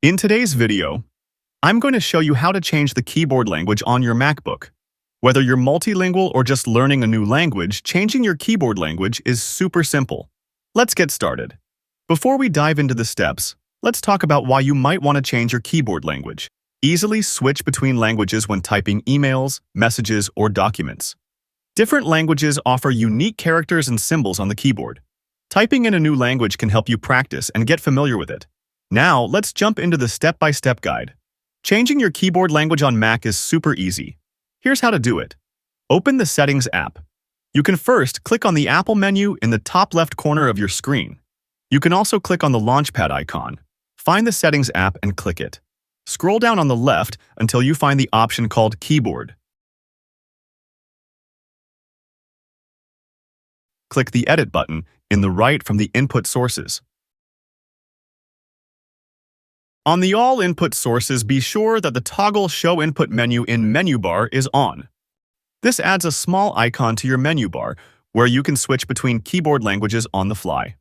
In today's video, I'm going to show you how to change the keyboard language on your MacBook. Whether you're multilingual or just learning a new language, changing your keyboard language is super simple. Let's get started. Before we dive into the steps, let's talk about why you might want to change your keyboard language. Easily switch between languages when typing emails, messages, or documents. Different languages offer unique characters and symbols on the keyboard. Typing in a new language can help you practice and get familiar with it. Now, let's jump into the step-by-step guide. Changing your keyboard language on Mac is super easy. Here's how to do it. Open the Settings app. You can first click on the Apple menu in the top left corner of your screen. You can also click on the Launchpad icon. Find the Settings app and click it. Scroll down on the left until you find the option called Keyboard. Click the Edit button in the right from the Input Sources. On the All Input Sources, be sure that the toggle Show Input menu in Menu Bar is on. This adds a small icon to your menu bar where you can switch between keyboard languages on the fly.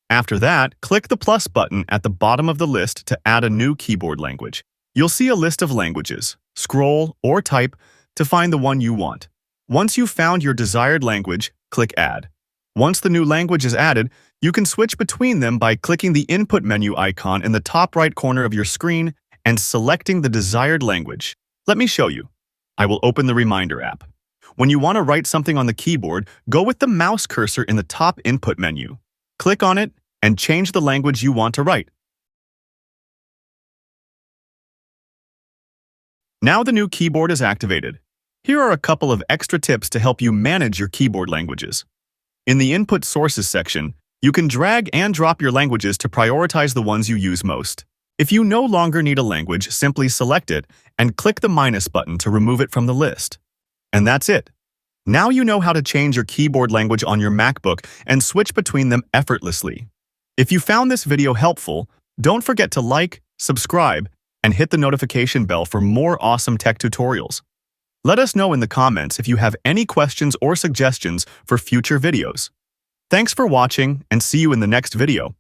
After that, click the plus button at the bottom of the list to add a new keyboard language. You'll see a list of languages. Scroll or type to find the one you want. Once you've found your desired language, click Add. Once the new language is added, you can switch between them by clicking the Input menu icon in the top right corner of your screen and selecting the desired language. Let me show you. I will open the Reminder app. When you want to write something on the keyboard, go with the mouse cursor in the top Input menu. Click on it and change the language you want to write. Now the new keyboard is activated. Here are a couple of extra tips to help you manage your keyboard languages. In the Input Sources section, you can drag and drop your languages to prioritize the ones you use most. If you no longer need a language, simply select it and click the minus button to remove it from the list. And that's it. Now you know how to change your keyboard language on your MacBook and switch between them effortlessly. If you found this video helpful, don't forget to like, subscribe, and hit the notification bell for more awesome tech tutorials. Let us know in the comments if you have any questions or suggestions for future videos. Thanks for watching and see you in the next video.